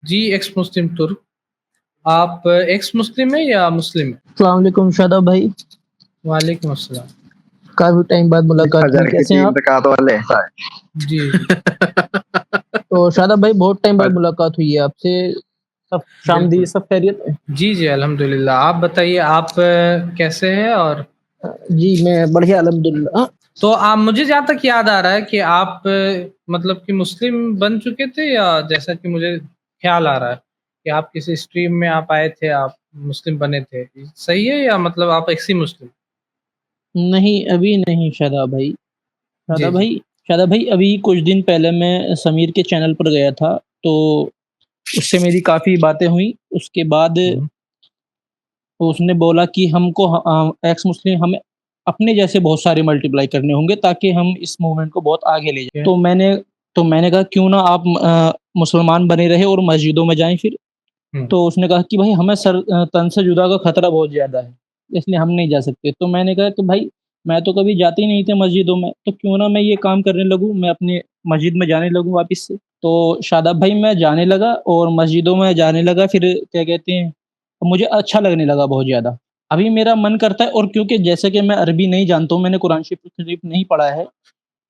जी, x मुस्लिम तुर्क। आप x मुस्लिम हैं या मुस्लिम हैं? अस्सलाम वालेकुम शादाब भाई। वालेकुम अस्सलाम। काफ़ी टाइम बाद मुलाकात हुई, कैसे हैं आप? रकात वाले जी। तो शादाब भाई बहुत टाइम बाद मुलाकात हुई है आपसे। सब शामदी, बिल्कुल। सब खैरियत है? जी, जी, अल्हम्दुलिल्लाह। आप बताइए आप कैसे हैं? और जी, मैं बढ़िया अल्हम्दुलिल्लाह। तो आप मुझे जहाँ तक याद आ रहा है कि आप मतलब कि मुस्लिम बन चुके थे या जैसा कि मुझे ख़्याल आ रहा है कि आप किसी स्ट्रीम में आप आए थे, आप मुस्लिम बने थे। सही है या मतलब आप एक्स ही मुस्लिम? नहीं, अभी नहीं शादाब भाई। जी, शादाब जी। भाई शादाब भाई अभी कुछ दिन पहले मैं समीर के चैनल पर गया था, तो उससे मेरी काफ़ी बातें हुई। उसके बाद हुँ। उसने बोला कि हमको एक्स मुस्लिम हमें अपने जैसे बहुत सारे मल्टीप्लाई करने होंगे ताकि हम इस मूवमेंट को बहुत आगे ले जाएँ। तो मैंने कहा क्यों ना आप मुसलमान बने रहे और मस्जिदों में जाएँ फिर। हुँ। तो उसने कहा कि भाई हमें तन से जुदा का खतरा बहुत ज़्यादा है, इसलिए हम नहीं जा सकते। तो मैंने कहा कि भाई मैं तो कभी जाते ही नहीं थे मस्जिदों में, तो क्यों ना मैं ये काम करने लगूँ, मैं अपने मस्जिद में जाने लगूँ वापस से। तो शादाब भाई मैं जाने लगा और मस्जिदों में जाने लगा, फिर क्या कहते हैं, मुझे अच्छा लगने लगा बहुत ज़्यादा। अभी मेरा मन करता है, और क्योंकि जैसे कि मैं अरबी नहीं जानता हूँ, मैंने कुरान शरीफ नहीं पढ़ा है,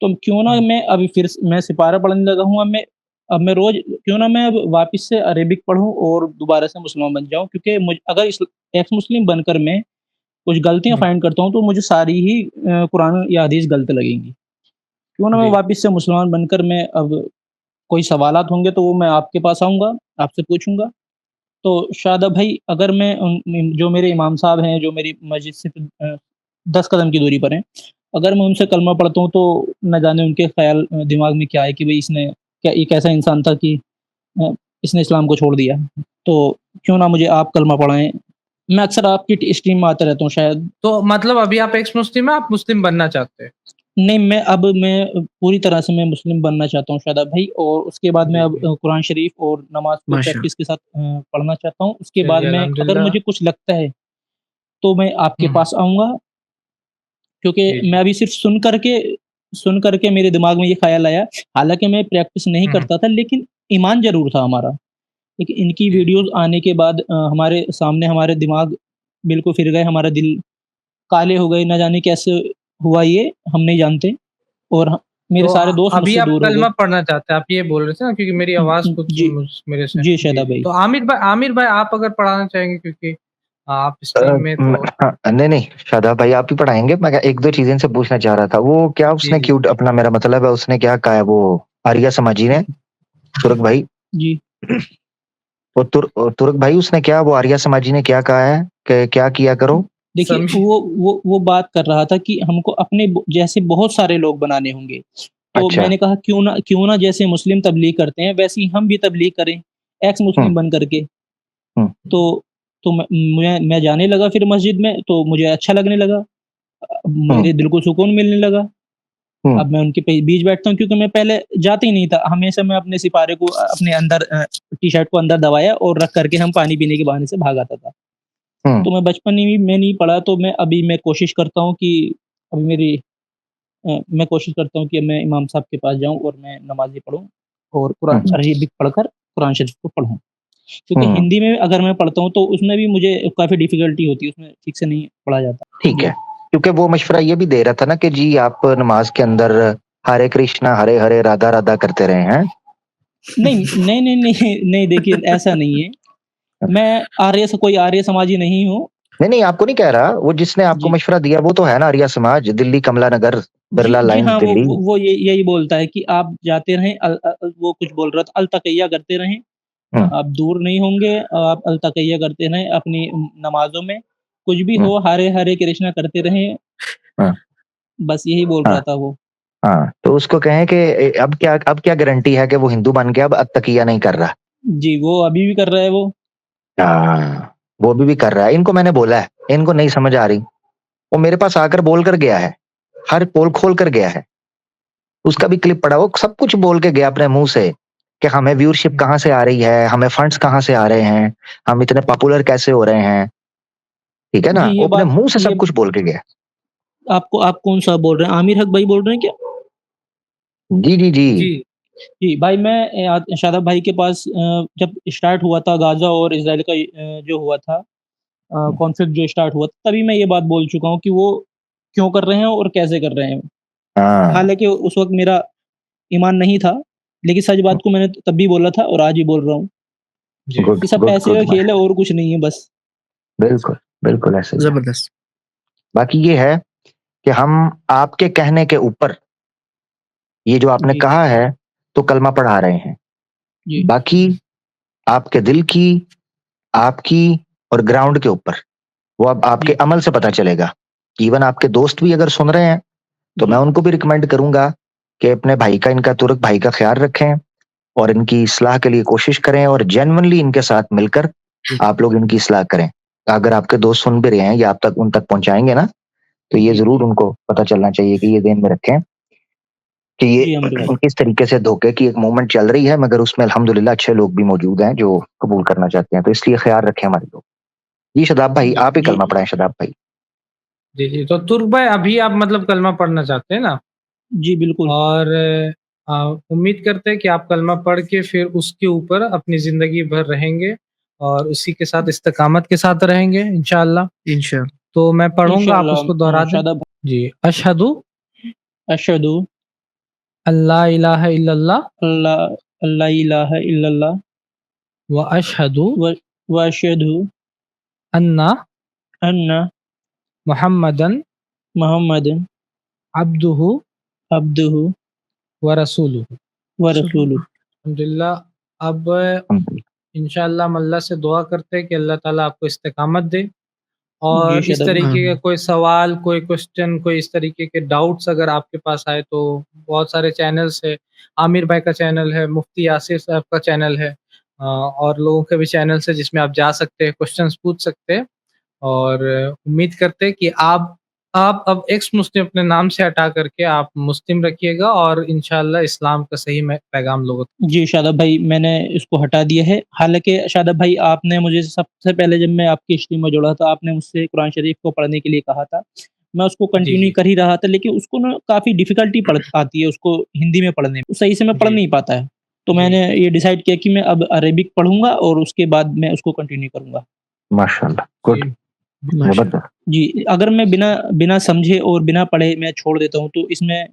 तो क्यों ना हुँ। मैं अभी फिर मैं सिपारा पढ़ने लगा हूँ। अब मैं रोज़ क्यों ना मैं अब वापस से अरेबिक पढ़ूँ और दोबारा से मुसलमान बन जाऊँ, क्योंकि अगर इस एक्स मुस्लिम बनकर मैं कुछ गलतियाँ हुँ। फाइंड करता हूँ, तो मुझे सारी ही कुरान या हदीस गलत लगेंगी। क्यों ना मैं जी। वापस से मुसलमान बनकर मैं अब कोई सवालात होंगे तो वो मैं आपके पास आऊँगा, आपसे पूछूँगा। तो शादाब भाई अगर मैं जो मेरे इमाम साहब हैं, जो मेरी मस्जिद से 10 कदम की दूरी पर हैं, अगर मैं उनसे कलमा पढ़ता हूँ तो न जाने उनके ख़्याल दिमाग में क्या है कि भई इसने क्या एक ऐसा इंसान था कि अ, इसने इस्लाम को छोड़ दिया। तो क्यों ना मुझे आप कलमा पढ़ाएँ। मैं अक्सर आपकी स्ट्रीम में आता रहता हूँ शायद। तो मतलब अभी आप एक्स मुस्लिम हैं, आप मुस्लिम बनना चाहते हैं? नहीं, मैं पूरी तरह से मैं मुस्लिम बनना चाहता हूँ शादाब भाई, और उसके बाद मैं जी, अब जी। कुरान शरीफ और नमाज़ को माशा प्रैक्टिस के साथ पढ़ना चाहता हूँ। उसके बाद चलिए मैं अगर अल्हम्दुलिल्लाह। मुझे कुछ लगता है, तो मैं आपके हुँ। पास आऊँगा, क्योंकि जी, मैं जी। अभी सिर्फ़ सुन कर के मेरे दिमाग में ये ख़्याल आया। हालाँकि मैं प्रैक्टिस नहीं हुँ। करता था, लेकिन ईमान ज़रूर था हमारा। लेकिन इनकी जी, जी। वीडियोज़ आने के बाद हमारे सामने हमारे दिमाग बिल्कुल फिर गए, हमारा दिल काले हो गए, ना जाने कैसे हुआ ये, हम नहीं जानते, और मेरे तो सारे दोस्त अभी मुझसे आप दूर हो गए। कलमा पढ़ना चाहते हैं, आप ये बोल रहे थे ना क्योंकि मेरी आवाज़ कुछ जी, मेरे से जी जी, शादाब जी। भाई। तो आमिर भाई आप अगर पढ़ाना चाहेंगे क्योंकि आप अ, स्ट्रीम में तो हाँ, नहीं नहीं शादाब भाई आप ही पढ़ाएंगे। मैं एक दो चीजें से पूछना चाह रहा था। वो क्या जी, उसने जी। क्यूट अपना, मेरा मतलब है उसने क्या कहा है वो आर्या समाजी ने, तुर्क भाई। जी। वो तुर्क भाई उसने क्या, वो आर्या समाजी ने क्या कहा है कि क्या किया करो? देखिए समी वो बात कर रहा था कि हमको अपने जैसे बहुत सारे लोग बनाने होंगे। तो अच्छा। मैंने कहा क्यों ना जैसे मुस्लिम तबलीग करते हैं वैसे ही हम भी तबलीग करें, एक्स हम्म। मुस्लिम बन करके। हम्म। तो मैं जाने लगा फिर मस्जिद में, तो मुझे अच्छा लगने लगा। हम्म। मेरे दिल को सुकून मिलने लगा। हम्म। अब मैं उनके बीच बैठता हूँ, क्योंकि मैं पहले जाता ही नहीं था। हमेशा मैं अपने सिपारे को अपने अंदर टी-शर्ट को अंदर दबाया और रख करके हम पानी पीने के बहाने से भाग आता था। हम्म। तो मैं बचपन में नहीं पढ़ा, तो मैं कोशिश करता हूँ कि अभी मैं कोशिश करता हूँ कि मैं इमाम साहब के पास जाऊँ और मैं नमाज़ें पढ़ूँ और कुरान हम्म। अरबिक पढ़कर कुरान शरीफ को पढूँ। क्योंकि हम्म। हिंदी में अगर मैं पढ़ता हूँ तो उसमें भी मुझे काफ़ी डिफ़िकल्टी होती है, उसमें ठीक से नहीं पढ़ा जाता। ठीक है। जी। क्योंकि वो मशवरा ये भी दे रहा था ना कि जी आप नमाज के अंदर हरे कृष्णा हरे हरे राधा राधा करते रहे हैं। नहीं देखिए ऐसा नहीं है। मैं कोई आर्य समाजी नहीं हूँ। नहीं नहीं आपको नहीं कह रहा, वो जिसने आपको जी। मशवरा दिया वो तो है ना आर्या समाज, दिल्ली कमला नगर, जी, बिरला जी लाइंस हाँ, दिल्ली। वो यही बोलता है कि आप जाते रहें, वो कुछ बोल रहा था, अल-तक़िया करते रहें। हम्म। आप दूर नहीं होंगे, आप अल-तक़िया करते रहें अपनी नमाज़ों में। कुछ भी हम्म। हो, हरे हरे कृष्णा करते रहें। हाँ। बस यही बोल हाँ। रहा था वो। हाँ तो उसको कहें कि अब क्या गारंटी है कि वो हिंदू बन के अब अत्तकिया नहीं कर रहा? जी, वो अभी भी कर रहा है वो। हाँ, वो भी कर रहा है। इनको मैंने बोला है, इनको नहीं समझ आ रही। वो मेरे पास आकर बोल कर गया है, हर पोल खोल कर गया है। उसका भी क्लिप पड़ा, वो सब कुछ बोल के गया अपने मुंह से कि हमें व्यूअरशिप हुँ। कहाँ से आ रही है, हमें फंड्स कहाँ से आ रहे हैं, हम इतने पॉपुलर कैसे हो रहे हैं। ठीक है जी, ना, वो अपने मुंह से सब कुछ बोल के गया। आप कौन-सा बोल रहे हैं? आमिर हक भाई बोल रहे हैं क्या? जी जी जी। जी। जी, भाई मैं शादाब भाई के पास जब स्टार्ट हुआ था गाज़ा और इज़राइल का जो हुआ था कॉन्फ्लिक्ट जो स्टार्ट हुआ था, तभी मैं ये बात बोल चुका हूँ कि वो क्यों कर रहे हैं और कैसे कर रहे हैं। हाँ, हालाँकि उस वक़्त मेरा ईमान नहीं था, लेकिन सच बात को मैंने तब भी बोला था और आज भी बोल रहा हूँ जी, गुड, कि सब गुड, पैसे गुड का भाई। खेल है और कुछ नहीं है बस। बिल्कुल, बिल्कुल ऐसे ही है। ज़बरदस्त। बाकी ये है कि हम आपके कहने के ऊपर ये जो आपने जी, कहा है, तो कलमा पढ़ा रहे हैं। जी, बाकी आपके दिल की, आपकी और ग्राउंड के ऊपर, वो अब आपके जी, अमल से पता चलेगा। इवन आपके दोस्त भी अगर सुन रहे हैं, तो मैं जी, उनको भी रिकमेंड करूँगा कि अपने भाई का, इनका तुर्क भाई का ख़्याल रखें और इनकी इस्लाह के लिए कोशिश करें और जेन्युइनली इनके साथ मिलकर आप लोग इनकी इस्लाह करें। अगर आपके दोस्त सुन भी रहे हैं या आप तक उन तक पहुँचाएँगे ना, तो ये जी, ज़रूर जी, उनको पता चलना चाहिए कि ये ज़हन में रखें कि ये जी, अमर भाई। किस तरीके से धोखे की एक मूवमेंट चल रही है, मगर उसमें अल्हम्दुलिल्लाह अच्छे लोग भी मौजूद हैं जो कबूल करना चाहते हैं। तो इसलिए ख़्याल रखें हमारे लोग। जी, शादाब भाई, जी, आप ही जो कलमा पढ़ाएँ शादाब भाई। जी, जी। तो तुर्क भाई अभी आप मतलब कलमा पढ़ना चाहते हैं ना? जी, बिल्कुल। और उम्मीद करते हैं कि आप कलमा पढ़ के फिर उसके ऊपर अपनी ज़िंदगी भर रहेंगे और उसी के साथ इस्तिकामत के साथ रहेंगे इंशाअल्लाह। इंशाअल्लाह। तो मैं पढ़ूँगा, आप इंशाअल्लाह उसको दोहरा दें। शादाब जी, अशहदु अशहदु अल्ला इलाहा इल्लल्लाह अल्ला अल्ला इलाहा इल्लल्लाह व अशहदु व व अशहदु अन्ना अन्ना मुहम्मदन मुहम्मदन अब्दुहु अब्दुहु व रसूलुहु। व रसूलुहु। अल्हम्दुलिल्लाह अब हुँ, इंशाअल्लाह हम अल्लाह से दुआ करते हैं कि अल्लाह ताला आपको इस्तिकामत दे जी, और इस शादाब भाई। तरीके का आमीन। कोई सवाल, कोई क्वेश्चन, कोई इस तरीके के डाउट्स अगर आपके पास आए तो बहुत सारे चैनल्स हैं। आमिर भाई का चैनल है, मुफ्ती यासिर साहब का चैनल है और लोगों के भी चैनल्स है जिसमें आप जा सकते हैं, क्वेश्चंस पूछ सकते हैं और उम्मीद करते हैं कि आप अब एक्स मुस्लिम अपने नाम से हटा करके आप मुस्लिम रखिएगा और इंशाअल्लाह इस्लाम का सही में पैगाम लोगों तक जी, शादाब भाई मैंने इसको हटा दिया है। हालाँकि शादाब भाई आपने मुझे सबसे पहले जब मैं आपकी स्ट्रीम में जुड़ा था, आपने मुझसे कुरान शरीफ को पढ़ने के लिए कहा था। मैं उसको जी, कंटिन्यू जी। कर ही रहा था, लेकिन उसको ना काफ़ी डिफ़िकल्टी पड़ आती है उसको हिंदी में पढ़ने में, सही से मैं पढ़ जी, नहीं पाता है। तो जी। मैंने ये डिसाइड किया कि मैं अब अरेबिक पढ़ूँगा और उसके बाद मैं उसको कंटिन्यू करूँगा। माशाअल्लाह, जी, गुड, माशाअल्लाह। ज़बरदस्त। जी, अगर मैं बिना बिना समझे और बिना पढ़े मैं छोड़ देता हूँ, तो इसमें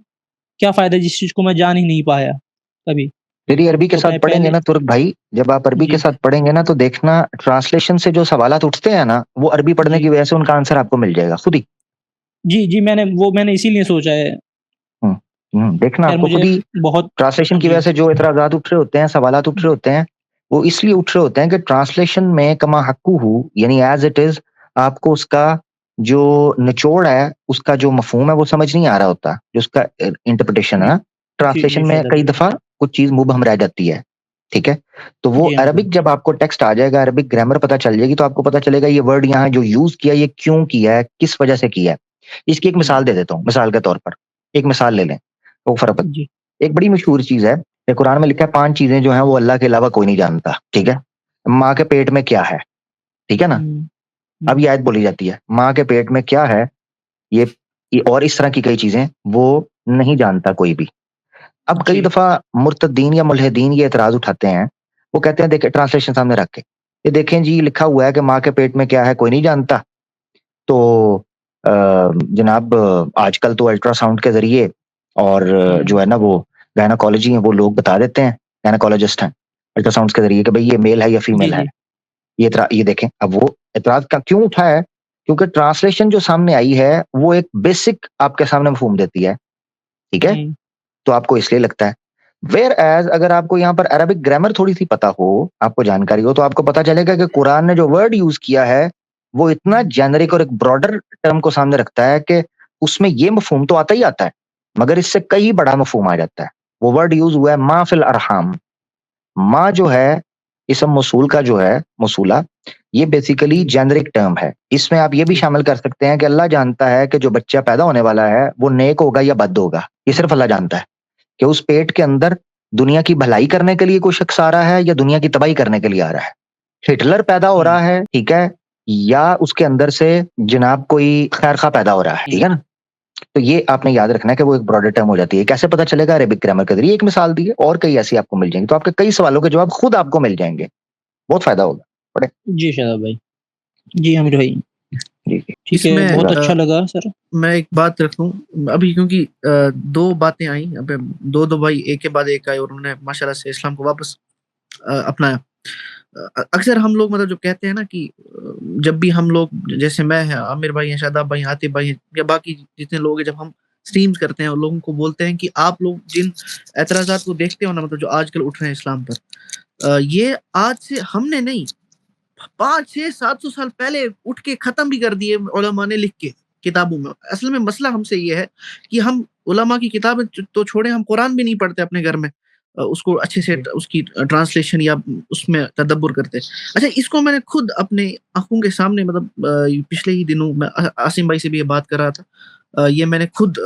क्या फ़ायदा जिस चीज़ को मैं जान ही नहीं पाया कभी। फिर ये अरबी के तो साथ मैं पढ़ेंगे पहले ना तुर्क भाई, जब आप अरबी के जी, साथ पढ़ेंगे ना, तो देखना ट्रांसलेशन से जो सवालात उठते हैं ना, वो अरबी पढ़ने की जी। वजह से उनका आंसर आपको मिल जाएगा खुद ही। जी, जी, मैंने इसीलिए सोचा है। हुँ, देखना ख़ैर आपको खुद मुझे ही बहुत ट्रांसलेशन की जी, वजह से जो इतराज़ात उठ रहे होते हैं, सवालात उठ रहे होते हैं, वो इसलिए उठ रहे होते हैं कि ट्रांसलेशन में कमा हक्कुहु यानी एज़ इट इज़ आपको उसका जो निचोड़ है, उसका जो मफ़हूम है, वो समझ नहीं आ रहा होता, जो उसका इंटरप्रिटेशन है जी, ना, जी, ट्रांसलेशन जी, में शादाब कई भाई। दफ़ा कुछ चीज़ मुबहम रह जाती है, ठीक है? तो वो जी, अमर भाई। अरबिक जब आपको टेक्स्ट आ जाएगा, अरबिक ग्रामर पता चल जाएगी, तो आपको पता चलेगा ये वर्ड यहाँ जो यूज़ किया, ये क्यों किया है, किस वजह से किया है। इसकी एक जी, मिसाल दे देता हूँ, मिसाल के तौर पर, एक मिसाल ले लें, तो फ़र्क जी, एक बड़ी मशहूर चीज़ है, ये कुरान में लिखा है 5 चीज़ें जो हैं वो अल्लाह के अलावा कोई नहीं जानता, ठीक है? माँ के पेट में क्या है, ठीक है ना? हुँ, अब हुँ, ये आयत बोली जाती है, माँ के पेट में क्या है, ये और इस तरह की कई चीज़ें वो नहीं जानता कोई भी। अब कई जी, दफ़ा मुर्तद्दीन या मुल्हिदीन ये एतराज़ उठाते हैं, वो कहते हैं देखिए ट्रांसलेशन सामने रख के, ये देखें जी लिखा हुआ है कि माँ के पेट में क्या है कोई नहीं जानता, तो अ, जनाब आजकल तो अल्ट्रासाउंड के ज़रिए और हुँ, जो है ना वो गायनाकोलॉजी है वो लोग बता देते हैं, गायनाकोलॉजिस्ट हैं, अल्ट्रासाउंड्स के ज़रिए कि भई ये मेल है या जी, फीमेल है। जी, ये देखें, अब वो एतराज़ का क्यों उठा है? क्योंकि ट्रांसलेशन जो सामने आई है, वो एक बेसिक आपके सामने मफ़हूम देती है, ठीक है? हुँ, तो आपको इसलिए लगता है। व्हेयर एज़ अगर आपको यहाँ पर अरबिक ग्रामर थोड़ी-सी पता हो, आपको जानकारी हो, तो आपको पता चलेगा कि कुरान ने जो वर्ड यूज़ किया है, वो इतना जेनेरिक और एक ब्रॉडर टर्म को सामने रखता है कि उसमें ये मफ़हूम तो आता ही आता है, मगर इससे कहीं बड़ा मफ़हूम आ जाता है। वो वर्ड यूज़ हुआ है मा फ़िल अरहाम। माँ जो है, इस्म मौसूल का जो है मौसूला, ये बेसिकली जी, जेनेरिक टर्म है। इसमें आप ये भी जी, शामिल कर सकते हैं कि अल्लाह जानता है कि जो बच्चा पैदा होने वाला है, वो नेक होगा या बद होगा। ये सिर्फ़ अल्लाह जानता है। कि उस पेट के अंदर दुनिया की भलाई करने के लिए कोई शख्स आ रहा है या दुनिया की तबाही करने के लिए आ रहा है। हिटलर पैदा हो हुँ, रहा है, ठीक है? या उसके अंदर से जनाब कोई खैर-ख़्वाह पैदा हो रहा है, हुँ, ठीक है ना? तो ये आपने याद रखना है कि वो एक ब्रॉडर टर्म हो जाती है। कैसे पता चलेगा? अरेबिक ग्रामर के जरिए। एक मिसाल दी है, और कई ऐसी आपको मिल जाएंगी, तो आपके कई सवालों के जवाब खुद आपको मिल जाएंगे, बहुत फायदा होगा। पढ़े। जी शादाब भाई। जी आमिर भाई। जी ठीक है, इसमें बहुत अच्छा लगा सर। मैं एक बात रखूं अभी, क्योंकि दो बातें आई अबे, दो भाई एक के बाद एक आए और उन्होंने माशाल्लाह से इस्लाम को वापस अपनाया। अक्सर हम लोग मतलब जो कहते हैं ना कि जब भी हम लोग, जैसे मैं है, आमिर भाई हैं, शादाब भाई, आतिफ भाई हैं, या बाकी जितने लोग हैं, जब हम स्ट्रीम्स करते हैं और लोगों को बोलते हैं कि आप लोग जिन एतराजात को देखते हो ना, मतलब जो आजकल उठ रहे हैं इस्लाम पर, ये आज से हमने नहीं, 500-700 साल पहले उठ के खत्म भी कर दिए उलमा ने लिख के किताबों में। असल में मसला हमसे ये है कि हम उलमा की किताबें तो छोड़े, हम कुरान भी नहीं पढ़ते अपने घर में, उसको अच्छे से उसकी ट्रांसलेशन या उसमें तदब्बर करते। अच्छा, इसको मैंने खुद अपने आंखों के सामने, मतलब पिछले ही दिनों मैं आसिम भाई से भी ये बात कर रहा था, ये मैंने खुद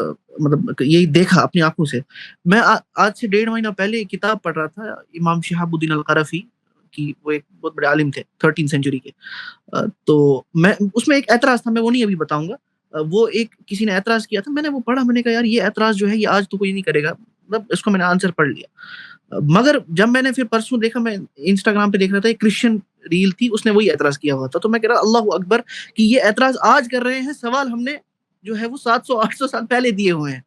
मतलब यही देखा अपनी आंखों से। मैं आज से 1.5 महीना पहले एक किताब पढ़ रहा था, इमाम शिहाबुद्दीन अल-क़रफ़ी की, वो एक बहुत बड़े आलिम थे 13th सेंचुरी के। तो मैं उसमें एक ऐतराज था, मैं वो नहीं अभी बताऊंगा। वो एक किसी ने ऐतराज किया था, मैंने वो पढ़ा, मैंने कहा यार ये ऐतराज जो है ये आज तो कोई नहीं करेगा, मतलब इसको मैंने आंसर पढ़ लिया। मगर जब मैंने फिर परसों देखा, मैं इंस्टाग्राम पे देख रहा था, एक क्रिश्चियन रील थी, उसने वही ऐतराज किया हुआ था। तो मैं कह रहा अल्लाह अकबर कि ये ऐतराज आज कर रहे हैं, सवाल हमने जो है वो 700-800 साल पहले दिए हुए हैं।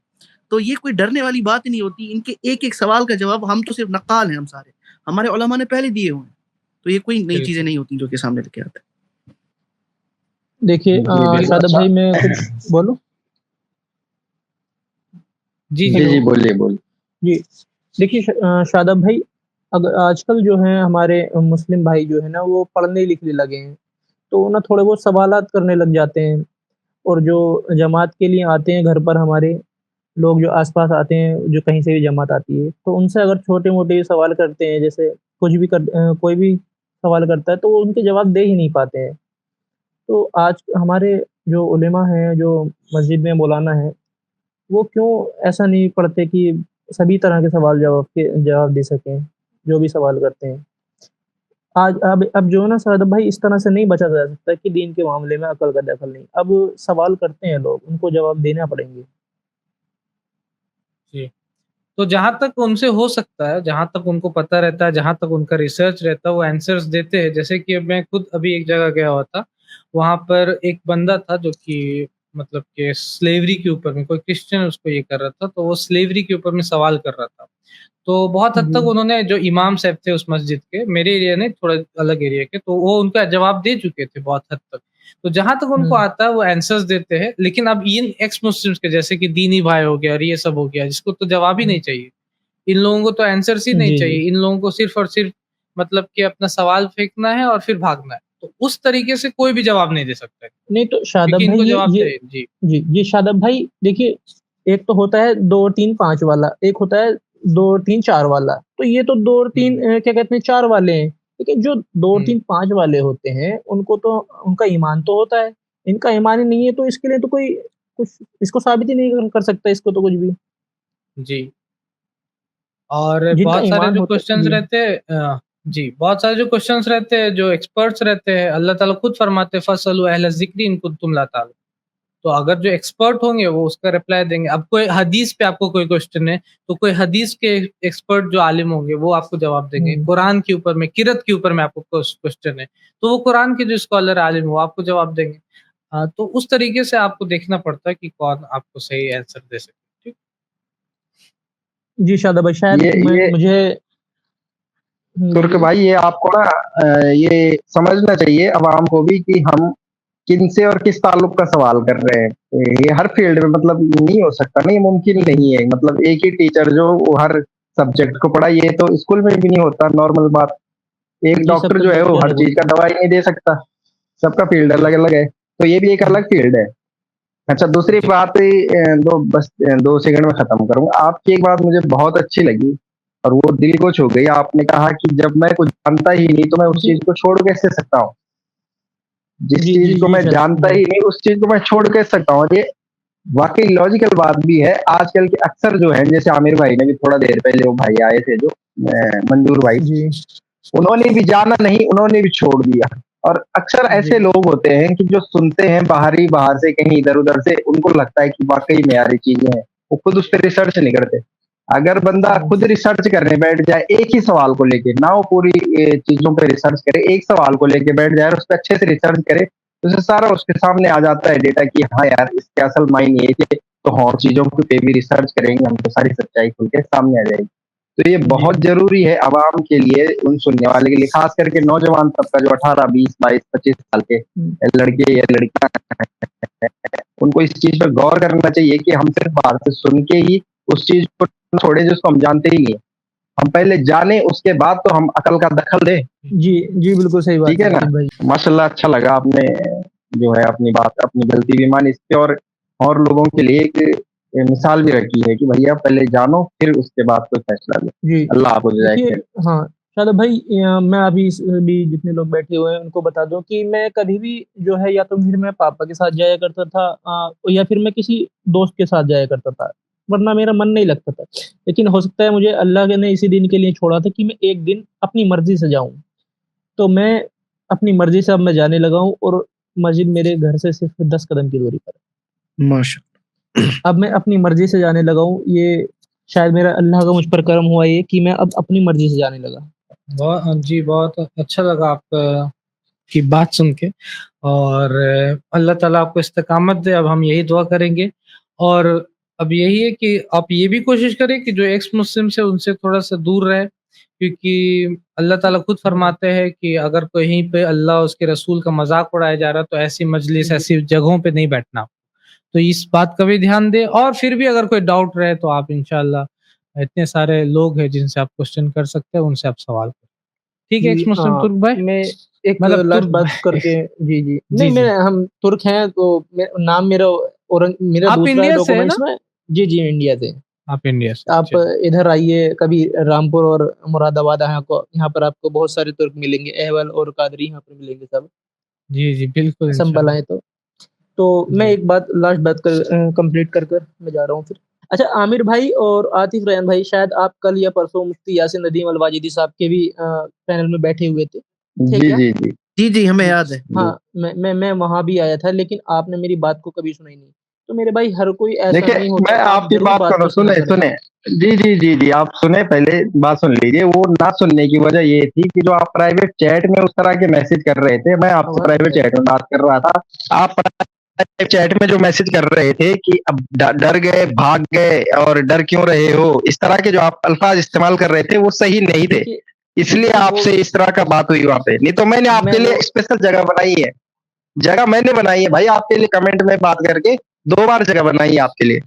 तो ये कोई डरने वाली बात ही नहीं होती। इनके एक एक सवाल का जवाब, हम तो सिर्फ नक्काल हैं, हम सारे हमारे उलमा ने पहले दिए हुए हैं। तो ये कोई नई चीजें नहीं होती जो कि सामने लेके आता है। देखिए शादाब भाई, मैं कुछ बोलूं? जी बोलिए। जी देखिए शादाब भाई, अगर आजकल जो है हमारे मुस्लिम भाई जो है ना, वो पढ़ने लिखने लगे हैं, तो ना थोड़े बहुत सवालात करने लग जाते हैं। और जो जमात के लिए आते हैं घर पर, हमारे लोग जो आस-पास आते हैं, जो कहीं से भी जमात आती है, तो उनसे अगर छोटे-मोटे सवाल करते हैं, जैसे कोई भी सवाल करता है, तो वो उनके जवाब दे ही नहीं पाते हैं। तो आज हमारे जो उलेमा हैं, जो मस्जिद में मौलाना हैं, वो क्यों ऐसा नहीं पढ़ते कि सभी तरह के जवाब दे सकें, जो भी सवाल करते हैं। आज अब जो है ना शादाब भाई, इस तरह से नहीं बचा जा सकता कि दीन के मामले में अकल का दखल नहीं। अब सवाल करते हैं लोग, उनको जवाब देना पड़ेंगे। जी। तो जहाँ तक उनसे हो सकता है, जहाँ तक उनको पता रहता है, जहाँ तक उनका रिसर्च रहता है, वो आंसर्स देते हैं। जैसे कि मैं खुद अभी एक जगह गया हुआ था, वहाँ पर एक बंदा था जो कि मतलब कि स्लेवरी के ऊपर में, कोई क्रिश्चियन उसको ये कर रहा था, तो वो स्लेवरी के ऊपर में सवाल कर रहा था। तो बहुत हद तक उन्होंने, जो इमाम साहब थे उस मस्जिद के, मेरे एरिया नहीं, थोड़ा अलग एरिया के, तो वो उनका जवाब दे चुके थे बहुत हद तक। तो जहाँ तक उनको आता है वो आंसर्स देते हैं। लेकिन अब इन एक्स मुस्लिम्स के, जैसे कि दीनी भाई हो गया और ये सब हो गया, जिसको तो जवाब ही नहीं चाहिए। इन लोगों को तो आंसर्स ही नहीं जी, चाहिए। इन लोगों को सिर्फ़ और सिर्फ़ मतलब कि अपना सवाल फेंकना है और फिर भागना है। तो उस तरीके से कोई भी जवाब नहीं दे सकता है, नहीं तो शादाब क्योंकि भाई, इनको जवाब ये चाहिए। जी। जी शादाब भाई, देखिए, एक तो होता है 2, 3, 5 वाला, एक होता है 2, 3, 4 वाला। तो ये तो 2 और 3 क्या कहते हैं, 4 वाले हैं। लेकिन जो 2, 3, 5 वाले होते हैं, उनको तो उनका ईमान तो होता है, इनका ईमान ही नहीं है, तो इसके लिए तो कोई कुछ इसको साबित ही नहीं कर सकता, इसको तो कुछ भी। जी। और जिनका बहुत सारे ईमान जो होता क्वेश्चन्स जी, रहते हैं जी, बहुत सारे जो क्वेश्चन्स रहते हैं, जो एक्सपर्ट्स रहते हैं, अल्लाह ताला खुद फरमाते हैं, "फस्अलू अहल ज़िक्रि इन कुंतुम ला तालमून।" तो अगर जो एक्सपर्ट होंगे वो उसका रिप्लाई देंगे। अब कोई हदीस पे आपको कोई क्वेश्चन है, तो कोई हदीस के एक्सपर्ट जो आलिम होंगे वो आपको जवाब देंगे। कुरान के ऊपर में, किरत के ऊपर में आपको क्वेश्चन है, तो वो कुरान के जो स्कॉलर आलिम वो आपको जवाब देंगे। तो उस तरीके से आपको देखना पड़ता है कि कौन आपको सही आंसर दे सके। ठीक? जी शादाब भाई, शायद ये मुझे तुर्क भाई, ये आपको ना ये समझना चाहिए अवाम को भी कि हम किनसे और किस ताल्लुक का सवाल कर रहे हैं। ये हर फील्ड में मतलब नहीं हो सकता, नहीं, मुमकिन नहीं है। मतलब एक ही टीचर जो वो हर सब्जेक्ट को पढ़ा, ये तो स्कूल में भी नहीं होता, नॉर्मल बात। एक जी, डॉक्टर सबका जो है वो तरीका हर अलग चीज होता का दवाई नहीं दे सकता, सबका फील्ड अलग अलग है, तो ये भी एक अलग फील्ड है। अच्छा, दूसरी जी। बात, बस 2 सेकंड में खत्म करूंगा। आपकी एक बात मुझे बहुत अच्छी लगी और वो दिल को छू गई। आपने कहा कि जब मैं कुछ जानता ही नहीं तो मैं उस जी, चीज को छोड़ कैसे सकता हूँ। जिस जी, चीज जी, को जी, मैं जानता ही नहीं उस चीज को मैं छोड़ कैसे सकता हूँ। ये वाकई लॉजिकल बात भी है। आजकल के अक्सर जो है, जैसे आमिर भाई ने भी थोड़ा देर पहले, वो भाई आए थे जो मंजूर भाई, जी, उन्होंने भी जाना नहीं, उन्होंने भी छोड़ दिया। और अक्सर जी। ऐसे लोग होते हैं कि जो सुनते हैं बाहर से कहीं इधर-उधर से, उनको लगता है कि वाक़ई में यार ये चीज़ें हैं, वो खुद उस पे रिसर्च नहीं करते। अगर बंदा खुद रिसर्च करने बैठ जाए एक ही सवाल को लेके, ना वो पूरी चीज़ों पे रिसर्च करे, एक सवाल को लेके बैठ जाए और उस पे अच्छे से रिसर्च करे, तो उसे सारा उसके सामने आ जाता है डेटा कि हाँ यार, इसके असल मायने ये थे, तो और चीज़ों पे भी रिसर्च करेंगे, हमको सारी सच्चाई खुल के सामने आ जाएगी। तो ये बहुत ज़रूरी है अवाम के लिए, उन सुनने वाले के लिए, ख़ास करके नौजवान तबका जो 18, 20, 22, 25 साल के लड़के या लड़कियाँ हैं, उनको इस चीज़ पे गौर करना चाहिए कि हम सिर्फ़ बाहर से सुन के ही उस चीज़ को छोड़े जिसको हम जानते ही नहीं है। हम पहले जानें, उसके बाद तो हम अकल का दखल दें। जी, जी, बिल्कुल सही बात ठीक है है ना? आतिफ भाई। माशाल्लाह अच्छा लगा आपने जो है अपनी बात, अपनी गलती भी मानी इस पे और लोगों के लिए एक मिसाल भी रखी है कि भैया पहले जानो, फिर उसके बाद कोई फैसला लो। जी, अल्लाह आपको हिदायत देखिए करे। हाँ, शादाब भाई मैं अभी भी जितने लोग बैठे हुए हैं उनको बता दूँ कि मैं कभी भी जो है या तो फिर मैं पापा के साथ जाया करता था या फिर मैं किसी दोस्त के साथ जाया करता था, वरना मेरा मन नहीं लगता था। लेकिन हो सकता है मुझे अल्लाह ने इसी दिन के लिए छोड़ा था कि मैं एक दिन अपनी मर्ज़ी से जाऊँ। तो मैं अपनी मर्ज़ी से अब मैं जाने लगा हूँ और मस्जिद मेरे घर से सिर्फ़ 10 कदम की दूरी पर है। माशा अब मैं अपनी मर्ज़ी से जाने लगा हूँ, ये शायद मेरा अल्लाह का मुझ पर करम हुआ ये कि मैं अब अपनी मर्ज़ी से जाने लगा। जी, बहुत अच्छा लगा आप की बात सुन के और अल्लाह ताला आपको इस्तिकामत दे, अब हम यही दुआ करेंगे और अब यही है कि आप ये भी कोशिश करें कि जो एक्स मुस्लिम्स हैं उनसे थोड़ा-सा दूर रहें, क्योंकि अल्लाह ताला खुद फरमाते हैं कि अगर कहीं पे अल्लाह उसके रसूल का मज़ाक उड़ाया जा रहा है, तो ऐसी मजलिस, ऐसी जगहों पे नहीं बैठना। तो इस बात का भी ध्यान दें और फिर भी अगर कोई डाउट रहे तो आप इंशाअल्लाह इतने सारे लोग हैं जिनसे आप क्वेश्चन कर सकते हैं, उनसे आप सवाल करें। ठीक है जी एक्स मुस्लिम तुर्क भाई? मैं एक मतलब लास्ट तुर्क बात भाई करके जी, जी। नहीं जी, मैं जी। हम तुर्क हैं तो नाम मेरा मेरा आप दूसरा है इंडिया से है डॉक्यूमेंट्स ना? में जी, जी, इंडिया से। आप इंडिया से, आप चलिए। इधर आइए कभी रामपुर और मुरादाबाद यहाँ पर आपको बहुत सारे तुर्क मिलेंगे, अहवल और कादरी यहाँ पर मिलेंगे सब। जी, जी, बिल्कुल संभल इंशाल्लाह। आएँ तो। तो मैं जी। एक बात लास्ट बात कंप्लीट कर मैं जा रहा हूँ फिर। अच्छा आमिर भाई और आतिफ रैन भाई शायद आप कल या परसों मुफ्ती यासिन नदीम अल-वाजिदी साहब के भी पैनल में बैठे हुए थे जी, क्या? जी, जी। जी, जी, हमें जी। याद है। जी। हाँ, मैं वहाँ भी आया था लेकिन आपने मेरी बात को कभी सुना ही नहीं। तो मेरे भाई हर कोई ऐसा देखिए, नहीं होता, मैं आप आपकी ज़रूर बात बात सुनो, को सुना सुने, करें। सुने। जी, जी, जी, जी, आप सुने पहले बात सुन लीजिए। वो ना सुनने की वजह ये थी कि जो आप प्राइवेट चैट में उस तरह के मैसेज कर रहे थे, मैं आपसे आवाज़ प्राइवेट नहीं आ चैट में बात कर रहा था। आप प्राइवेट चैट में जो मैसेज कर रहे थे कि अब डर गए, भाग गए और डर क्यों रहे हो? इस तरह के जो आप अल्फाज इस्तेमाल कर रहे थे, वो सही नहीं थे। देखिए इसलिए देखिए वो आपसे इस तरह का बात हुई वहाँ पे। नहीं तो मैंने मैं आपके लिए वो स्पेशल जगह बनाई है। जगह मैंने बनाई है भाई आपके लिए, कमेंट में बात करके 2 बार जगह बनाई है आपके लिए।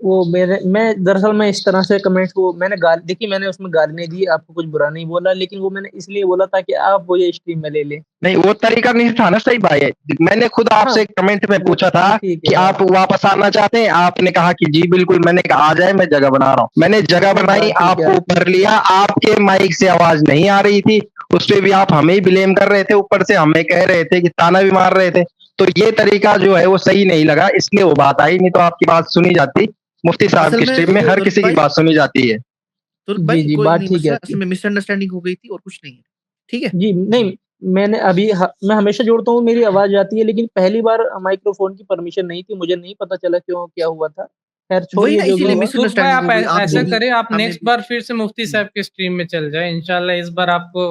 वो मेरे मैं दरअसल मैं इस तरह से कमेंट्स को मैंने देखिए मैंने उसमें गाली नहीं दी, आपको कुछ बुरा नहीं बोला, लेकिन वो मैंने इसलिए बोला ताकि आप वो ये स्ट्रीम में ले लें। नहीं, वो तरीका नहीं था ना सही भाई। मैंने खुद हाँ, आपसे कमेंट में पूछा था वो ठीक कि है बात। आप वापस आना चाहते हैं? आपने कहा कि जी बिल्कुल। मैंने कहा आ जाए, मैं जगह बना रहा हूँ। मैंने जगह नहीं बनाई, बात ठीक है आपको आपकी। ऊपर लिया, आपके माइक से आवाज़ नहीं आ रही थी, उसपे भी आप हमें ही ब्लेम कर रहे थे, ऊपर से हमें कह रहे थे कि ताना भी मार रहे थे। तो ये तरीका जो है वो सही नहीं लगा, इसलिए वो बात आई, नहीं तो आपकी बात सुनी जाती। मुफ्ती साहब असल की में स्ट्रीम में हर तुर्क किसी की भाई बात सुनी जाती है। तुर्क जी, भाई जी, कोई बात नहीं ठीक है मसला, असल आपकी। में मिसअंडरस्टैंडिंग हो गई थी और कुछ नहीं है। ठीक है? जी, नहीं मैंने अभी मैं हमेशा जोड़ता हूँ, मेरी आवाज़ जाती है, लेकिन पहली बार माइक्रोफ़ोन की परमिशन नहीं थी, मुझे नहीं पता चला क्यों क्या हुआ था। ख़ैर वही छोड़िए ना, जो भी इसीलिए हुआ। तुर्क भाई मिसअंडरस्टैंडिंग आप हो गई। आप ऐसा जो भी करें, आप हमें नेक्स्ट भी बार फिर से मुफ्ती हुँ। साहब के स्ट्रीम में चल जाएँ। इंशाल्लाह इस बार आपको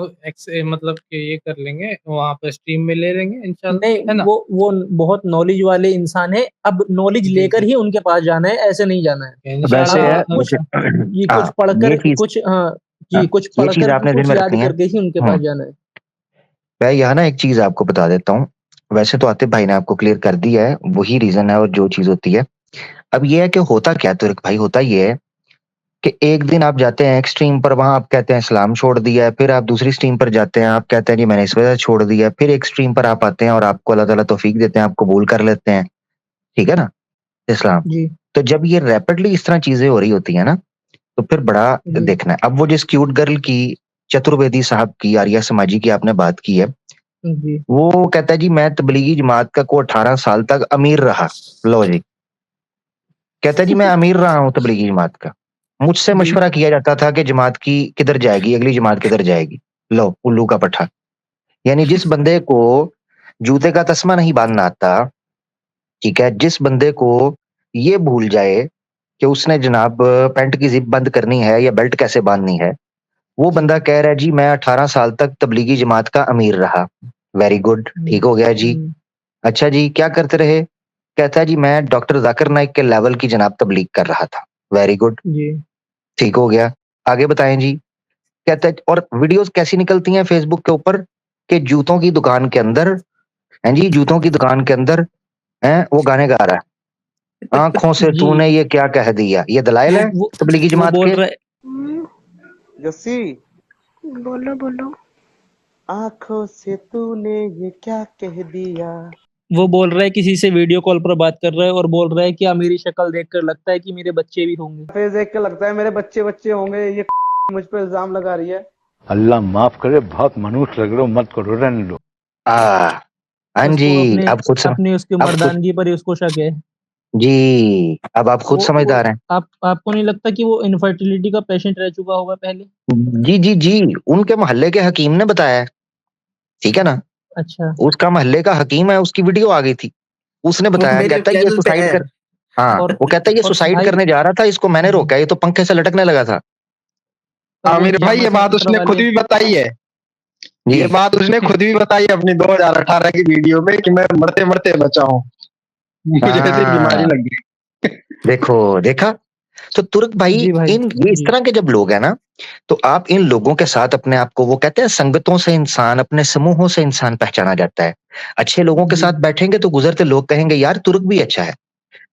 मतलब कि ये कर लेंगे, वहाँ पे स्ट्रीम में ले लेंगे इंशाल्लाह, नहीं, है ना? वो बहुत नॉलेज वाले इंसान हैं, अब नॉलेज जी, लेकर जी। ही उनके पास जाना है, ऐसे नहीं जाना है। वैसे इंशाल्लाह है, कुछ वैसे जी, कुछ हाँ, पढ़कर ये चीज़ कुछ हाँ, हाँ, जी, कुछ ये चीज़ पढ़कर आपने ज़हन कुछ में याद रखनी है। करके ही उनके पास जाना है। मैं यहाँ ना एक चीज़ आपको बता देता हूँ। वैसे तो आतिफ भाई ने आपको क्लियर कर दिया है, वही रीज़न है और जो चीज़ होती है। अब ये है कि होता क्या है तुर्क भाई, होता ये है कि एक दिन आप जाते हैं एक स्ट्रीम पर, वहाँ आप कहते हैं इस्लाम छोड़ दिया है, फिर आप दूसरी स्ट्रीम पर जाते हैं, आप कहते हैं कि मैंने इस वजह से छोड़ दिया है, फिर एक स्ट्रीम पर आप आते हैं और आपको अल्लाह ताला तौफीक देते हैं, आप कबूल कर लेते हैं, ठीक है ना? इस्लाम। जी, तो जब ये रैपिडली इस तरह चीज़ें हो रही होती हैं ना, तो फिर बड़ा जी, देखना है। अब वो जिस क्यूट गर्ल की, चतुर्वेदी साहब की, आर्या समाजी की आपने बात की है, जी, वो कहता है जी मैं तबलीगी जमात का को 18 साल तक अमीर रहा। लो जी, कहता है जी मैं अमीर रहा हूँ तबलीगी जमात का। मुझसे जी, मशवरा किया जाता था कि जमात की किधर जाएगी, अगली जमात किधर जाएगी। लो उल्लू का पट्ठा। यानी जिस बंदे को जूते का तस्मा नहीं बांधना आता, ठीक है, जिस बंदे को ये भूल जाए कि उसने जनाब पैंट की जिप बंद करनी है या बेल्ट कैसे बांधनी है, वो बंदा कह रहा है जी मैं 18 साल तक तबलीगी जमात का अमीर रहा। वेरी गुड, ठीक हो गया जी। अच्छा जी, क्या करते रहे? कहता है जी मैं डॉक्टर जाकिर नाइक के लेवल की जनाब तबलीग कर रहा था। वेरी गुड, जी ठीक हो गया। आगे बताएं जी। कहता है, और वीडियोस कैसी निकलती हैं फेसबुक के ऊपर कि जूतों की दुकान के अंदर, हैं जी, जूतों की दुकान के अंदर हैं वो गाने गा रहा है, आंखों से जी तूने ये क्या कह दिया। ये दलाइल है वो तबलीगी वो जमात बोल के। रहा है, जस्सी बोलो बोलो। आंखों से तूने ये क्या कह दिया। वो बोल रहा है किसी से वीडियो कॉल पर बात कर रहा है और बोल रहा है कि मेरी शक्ल देखकर लगता है कि मेरे बच्चे भी होंगे। फेस देख के लगता है मेरे बच्चे बच्चे होंगे। ये मुझ पे इल्जाम लगा रही है। अल्लाह माफ करे, बहुत मनुष्य लग रहे हो, मत करो, रहने दो। हाँ उसको जी, अपने अब खुद अपनी उसकी अब खुद मर्दानगी पर ही उसको शक है। जी, अब आप खुद वो समझदार हैं। आपको नहीं लगता कि वो इनफर्टिलिटी का पेशेंट रह चुका होगा पहले? जी जी जी, उनके मोहल्ले के हकीम ने बताया है, ठीक है ना। अच्छा, उसका मोहल्ले का हकीम है, उसकी वीडियो आ गई थी, उसने वो बताया, मेरे कहता है ये चैनल पे सुसाइड है। कर, हाँ और वो कहता है ये और सुसाइड भाई करने जा रहा था, इसको मैंने रोका, ये तो पंखे से लटकने लगा था। पर वो आमिर भाई जामा ये से बात उसने कतरवा खुद ले। भी बताई है। जी ये बात उसने खुद भी बताई अपनी 2018 की वीडियो में कि मैं मरते मरते बचा हूँ, मुझे ऐसी बीमारी हाँ, लग गई। देखो देखा। तो तुर्क भाई, जी भाई, इन ये इस जी। तरह के जब लोग हैं ना, तो आप इन लोगों के साथ अपने आप को, वो कहते हैं संगतों से इंसान, अपने समूहों से इंसान पहचाना जाता है। अच्छे लोगों के जी, साथ बैठेंगे तो गुजरते लोग कहेंगे यार तुर्क भी अच्छा है।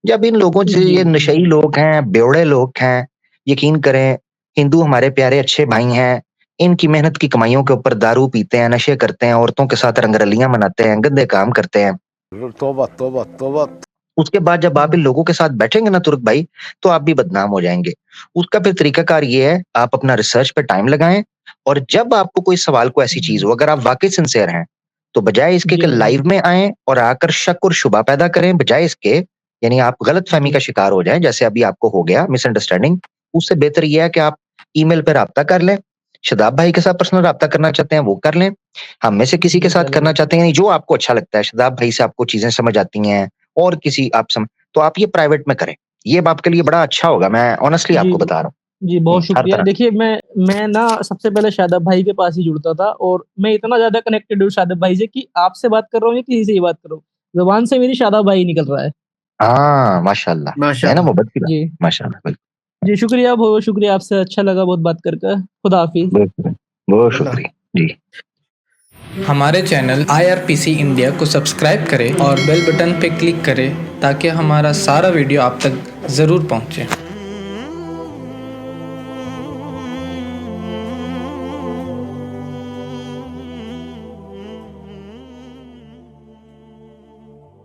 जब इन लोगों से, जी, ये नशई लोग हैं, बेवड़े लोग हैं, यकीन करें, हिंदू हमारे प्यारे अच्छे भाई हैं, इनकी मेहनत की कमाइयों के ऊपर दारू पीते हैं, नशे करते हैं, औरतों के साथ रंगरलियां मनाते हैं, गंदे काम करते हैं। तौबा तौबा तौबा। उसके बाद जब आप इन लोगों के साथ बैठेंगे ना तुर्क भाई, तो आप भी बदनाम हो जाएंगे। उसका फिर तरीकाकार ये है, आप अपना रिसर्च पे टाइम लगाएं, और जब आपको कोई सवाल को ऐसी चीज हो, अगर आप वाकई सिंसियर हैं, तो बजाय इसके जी कि भाई, लाइव में आएं और आकर शक और शुबा पैदा करें, बजाय इसके, यानी आप गलत फहमी जी, का शिकार हो जाएं, जैसे अभी आपको हो गया मिसअंडरस्टैंडिंग, उससे बेहतर यह है कि आप ईमेल पे राब्ता कर लें। शदाब भाई के साथ पर्सनल राब्ता करना चाहते हैं वो कर लें, हम में से किसी के जी साथ करना चलेगा। चाहते हैं, जो आपको अच्छा लगता है, शदाब भाई से आपको चीजें समझ आती हैं, और किसी तो आप ये प्राइवेट में करें, ये आपके लिए बड़ा अच्छा होगा, मैं ऑनेस्टली जी, आपको बता रहा जी, हूँ। बहुत हर शुक्रिया। तरह। देखिए मैं ना सबसे पहले शादाब भाई के पास ही जुड़ता था और मैं इतना ज़्यादा कनेक्टेड हूँ शादाब भाई से कि आपसे बात कर रहा हूँ या किसी से ही बात कर रहा हूँ, ज़ुबान से मेरी शादाब भाई निकल रहा है। हाँ माशाल्लाह, है ना, माशाल्लाह। मोहब्बत की बात। जी, माशाल्लाह, बिल्कुल। जी शुक्रिया, बहुत शुक्रिया, आपसे अच्छा लगा बहुत बात कर कर। खुदा हाफिज़। बहुत शुक्रिया, बहुत अल्लाह। शुक्रिया जी। हमारे चैनल IRPC इंडिया को सब्सक्राइब करें और बेल बटन पे क्लिक करें ताकि हमारा सारा वीडियो आप तक ज़रूर पहुंचे।